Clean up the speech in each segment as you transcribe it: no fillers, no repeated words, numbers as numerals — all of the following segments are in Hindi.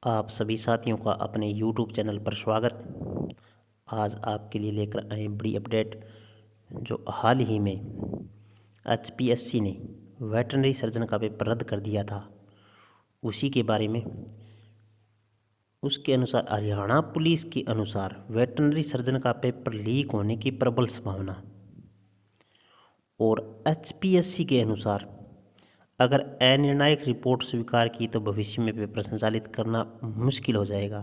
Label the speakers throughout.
Speaker 1: आप सभी साथियों का अपने YouTube चैनल पर स्वागत। आज आपके लिए लेकर आए बड़ी अपडेट जो हाल ही में HPSC ने वेटरनरी सर्जन का पेपर रद्द कर दिया था, उसी के बारे में। उसके अनुसार हरियाणा पुलिस के अनुसार वेटरनरी सर्जन का पेपर लीक होने की प्रबल संभावना, और HPSC के अनुसार अगर अनिर्णायक रिपोर्ट स्वीकार की तो भविष्य में पेपर संचालित करना मुश्किल हो जाएगा।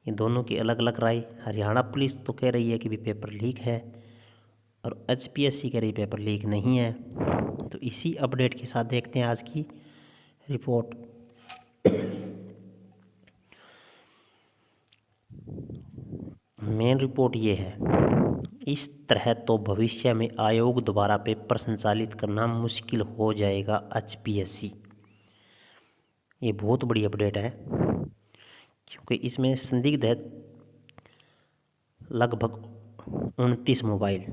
Speaker 1: ये दोनों की अलग अलग राय। हरियाणा पुलिस तो कह रही है कि भी पेपर लीक है और HPSC कह रही पेपर लीक नहीं है। तो इसी अपडेट के साथ देखते हैं आज की रिपोर्ट। मेन रिपोर्ट ये है, इस तरह तो भविष्य में आयोग द्वारा पेपर संचालित करना मुश्किल हो जाएगा HPSC। ये बहुत बड़ी अपडेट है क्योंकि इसमें संदिग्ध है लगभग 29 मोबाइल,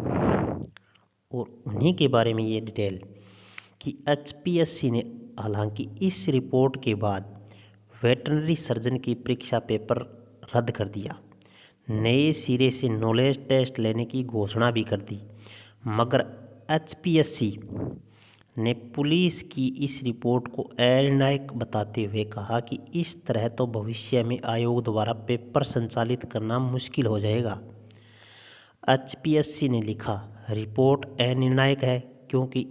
Speaker 1: और उन्हीं के बारे में ये डिटेल कि HPSC ने हालांकि इस रिपोर्ट के बाद वेटरनरी सर्जन की परीक्षा पेपर रद्द कर दिया, नए सिरे से नॉलेज टेस्ट लेने की घोषणा भी कर दी, मगर HPSC ने पुलिस की इस रिपोर्ट को अनिर्णायक बताते हुए कहा कि इस तरह तो भविष्य में आयोग द्वारा पेपर संचालित करना मुश्किल हो जाएगा। HPSC ने लिखा, रिपोर्ट अनिर्णायक है क्योंकि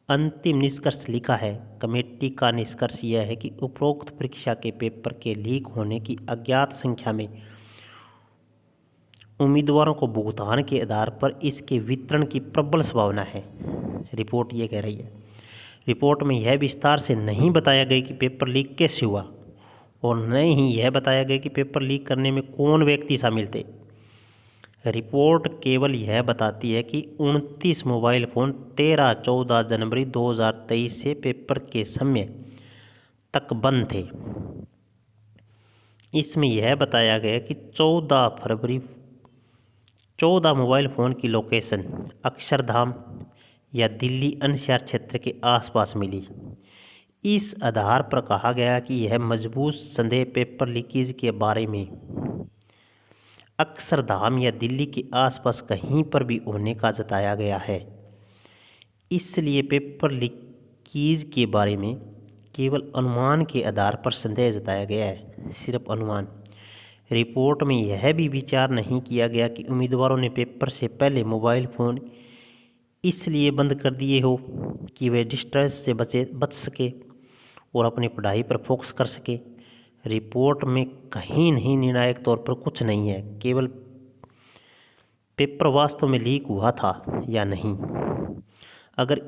Speaker 1: अंतिम निष्कर्ष लिखा है। कमेटी का निष्कर्ष यह है कि उपरोक्त परीक्षा के पेपर के लीक होने की अज्ञात संख्या में उम्मीदवारों को भुगतान के आधार पर इसके वितरण की प्रबल संभावना है। रिपोर्ट ये कह रही है। रिपोर्ट में यह विस्तार से नहीं बताया गया कि पेपर लीक कैसे हुआ, और न ही यह बताया गया कि पेपर लीक करने में कौन व्यक्ति शामिल थे। रिपोर्ट केवल यह बताती है कि 29 मोबाइल फ़ोन 13-14 जनवरी 2023 से पेपर के समय तक बंद थे। इसमें यह बताया गया कि 14 फरवरी 14 मोबाइल फ़ोन की लोकेशन अक्षरधाम या दिल्ली एनसीआर क्षेत्र के आसपास मिली। इस आधार पर कहा गया कि यह मजबूत संदेह पेपर लीकेज के बारे में अक्षरधाम या दिल्ली के आसपास कहीं पर भी होने का जताया गया है। इसलिए पेपर लीकेज के बारे में केवल अनुमान के आधार पर संदेह जताया गया है, सिर्फ अनुमान। रिपोर्ट में यह भी विचार नहीं किया गया कि उम्मीदवारों ने पेपर से पहले मोबाइल फ़ोन इसलिए बंद कर दिए हो कि वे डिस्ट्रेस से बच सके और अपनी पढ़ाई पर फोकस कर सके। रिपोर्ट में कहीं नहीं निर्णायक तौर पर कुछ नहीं है, केवल पेपर वास्तव में लीक हुआ था या नहीं। अगर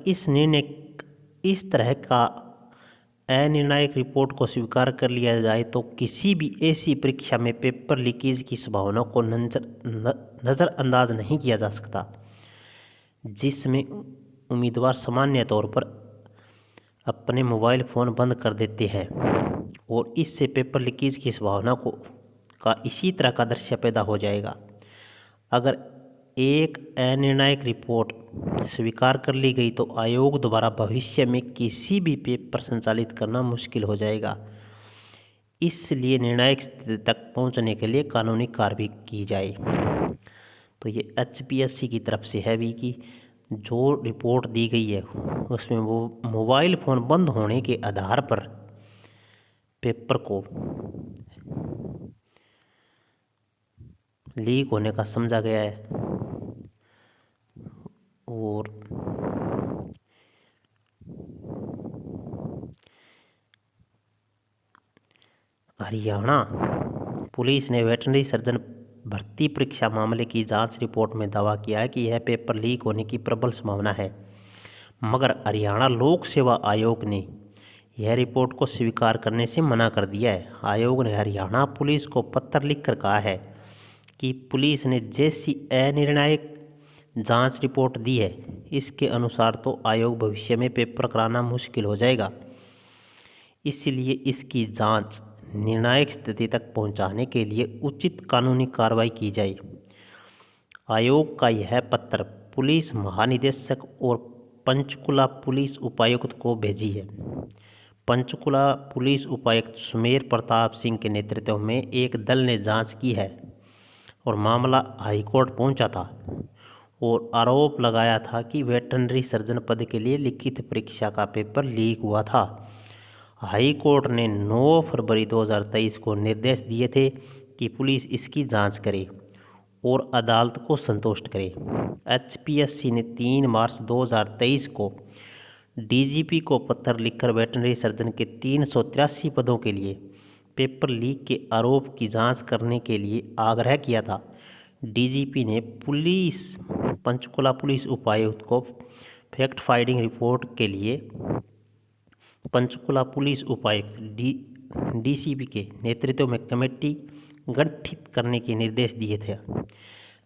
Speaker 1: इस तरह का अनिर्णायक रिपोर्ट को स्वीकार कर लिया जाए तो किसी भी ऐसी परीक्षा में पेपर लीकेज की संभावना को नज़रअंदाज नहीं किया जा सकता, जिसमें उम्मीदवार सामान्य तौर पर अपने मोबाइल फ़ोन बंद कर देते हैं, और इससे पेपर लीकेज की संभावना का इसी तरह का दृश्य पैदा हो जाएगा। अगर एक अनिर्णायक रिपोर्ट स्वीकार कर ली गई तो आयोग द्वारा भविष्य में किसी भी पेपर संचालित करना मुश्किल हो जाएगा। इसलिए निर्णायक स्थिति तक पहुंचने के लिए कानूनी कार्रवाई की जाए। तो ये HPSC की तरफ से है भी कि जो रिपोर्ट दी गई है उसमें वो मोबाइल फ़ोन बंद होने के आधार पर पेपर को लीक होने का समझा गया है। और हरियाणा पुलिस ने वेटरनरी सर्जन भर्ती परीक्षा मामले की जांच रिपोर्ट में दावा किया है कि यह पेपर लीक होने की प्रबल संभावना है, मगर हरियाणा लोक सेवा आयोग ने यह रिपोर्ट को स्वीकार करने से मना कर दिया है। आयोग ने हरियाणा पुलिस को पत्र लिखकर कहा है कि पुलिस ने जैसी अनिर्णायक जांच रिपोर्ट दी है, इसके अनुसार तो आयोग भविष्य में पेपर कराना मुश्किल हो जाएगा। इसलिए इसकी जांच निर्णायक स्थिति तक पहुंचाने के लिए उचित कानूनी कार्रवाई की जाए। आयोग का यह पत्र पुलिस महानिदेशक और पंचकुला पुलिस उपायुक्त को भेजी है। पंचकुला पुलिस उपायुक्त सुमेर प्रताप सिंह के नेतृत्व में एक दल ने जांच की है और मामला हाईकोर्ट पहुंचा था और आरोप लगाया था कि वेटरनरी सर्जन पद के लिए लिखित परीक्षा का पेपर लीक हुआ था। हाई कोर्ट ने 9 फरवरी 2023 को निर्देश दिए थे कि पुलिस इसकी जांच करे और अदालत को संतुष्ट करे। एचपीएससी ने 3 मार्च 2023 को डीजीपी को पत्र लिखकर वेटरनरी सर्जन के 383 पदों के लिए पेपर लीक के आरोप की जांच करने के लिए आग्रह किया था। डीजीपी ने पंचकुला पुलिस उपायुक्त को फैक्ट फाइंडिंग रिपोर्ट के लिए पंचकुला पुलिस उपायुक्त डीसीपी के नेतृत्व में कमेटी गठित करने के निर्देश दिए थे।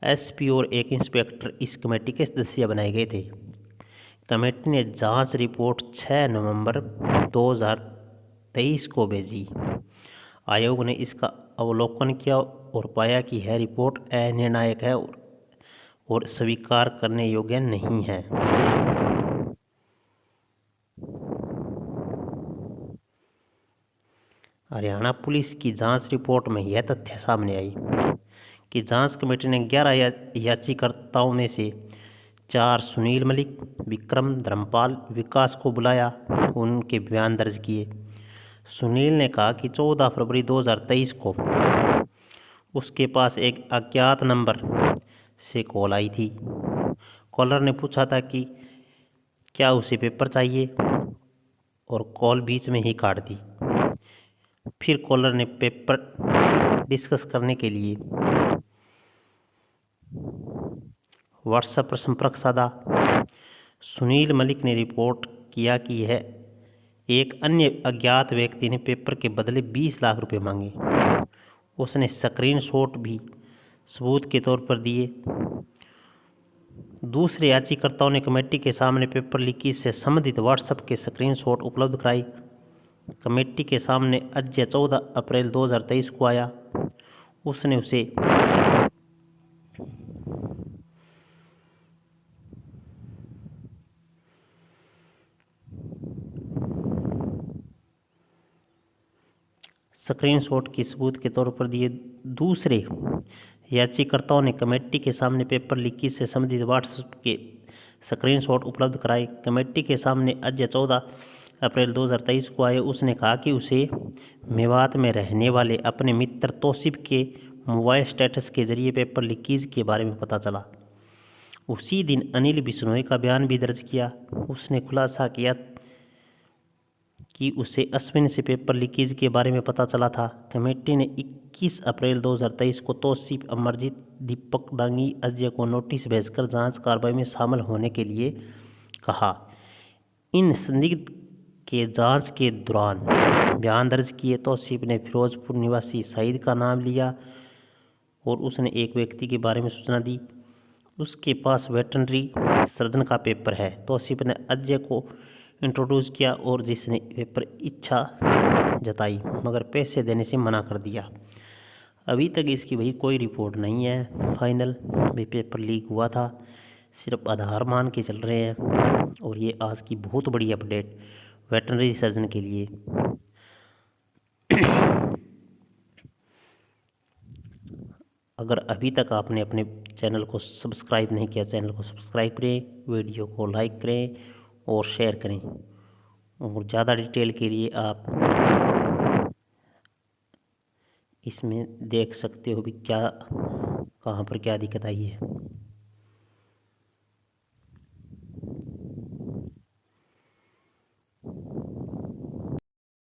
Speaker 1: एसपी और एक इंस्पेक्टर इस कमेटी के सदस्य बनाए गए थे। कमेटी ने जांच रिपोर्ट 6 नवंबर 2023 को भेजी। आयोग ने इसका अवलोकन किया और पाया कि यह रिपोर्ट अनिर्णायक है और स्वीकार करने योग्य नहीं है। हरियाणा पुलिस की जांच रिपोर्ट में यह तथ्य सामने आई कि जांच कमेटी ने 11 याचिकाकर्ताओं में से 4 सुनील मलिक, विक्रम, धर्मपाल, विकास को बुलाया, उनके बयान दर्ज किए। सुनील ने कहा कि 14 फरवरी 2023 को उसके पास एक अज्ञात नंबर से कॉल आई थी। कॉलर ने पूछा था कि क्या उसे पेपर चाहिए और कॉल बीच में ही काट दी। फिर कॉलर ने पेपर डिस्कस करने के लिए व्हाट्सएप पर संपर्क साधा। सुनील मलिक ने रिपोर्ट किया कि यह एक अन्य अज्ञात व्यक्ति ने पेपर के बदले 20 लाख रुपए मांगे। उसने स्क्रीनशॉट भी सबूत के तौर पर दिए। दूसरे याचिकाकर्ताओं ने कमेटी के सामने पेपर लीकेज से संबंधित व्हाट्सएप के स्क्रीनशॉट उपलब्ध कराई। कमेटी के सामने अजय 14 अप्रैल 2023 को आया। उसने उसे स्क्रीनशॉट की सबूत के तौर पर दिए। दूसरे याचिकाकर्ताओं ने कमेटी के सामने पेपर लीकेज से संबंधित व्हाट्सएप के स्क्रीनशॉट उपलब्ध कराए। कमेटी के सामने अजय 14 अप्रैल 2023 को आए। उसने कहा कि उसे मेवात में रहने वाले अपने मित्र तौसीफ के मोबाइल स्टेटस के जरिए पेपर लीकेज के बारे में पता चला। उसी दिन अनिल बिश्नोई का बयान भी दर्ज किया। उसने खुलासा किया कि उसे अश्विन से पेपर लीकेज के बारे में पता चला था। कमेटी ने 21 अप्रैल 2023 को तौसीफ, अमरजीत, दीपक डांगी, अजय को नोटिस भेजकर जांच कार्रवाई में शामिल होने के लिए कहा। इन संदिग्ध के जांच के दौरान बयान दर्ज किए। तौसीफ ने फिरोजपुर निवासी सईद का नाम लिया और उसने एक व्यक्ति के बारे में सूचना दी। उसके पास वेटरनरी सर्जन का पेपर है। तौसीफ ने अजय को इंट्रोड्यूस किया और जिसने पेपर इच्छा जताई मगर पैसे देने से मना कर दिया। अभी तक इसकी भाई कोई रिपोर्ट नहीं है फाइनल भी पेपर लीक हुआ था, सिर्फ आधार मान के चल रहे हैं। और ये आज की बहुत बड़ी अपडेट वेटरनरी सर्जन के लिए। अगर अभी तक आपने अपने चैनल को सब्सक्राइब नहीं किया, चैनल को सब्सक्राइब करें, वीडियो को लाइक करें और शेयर करें। और ज़्यादा डिटेल के लिए आप इसमें देख सकते हो भी क्या कहाँ पर क्या दिक्कत आई है।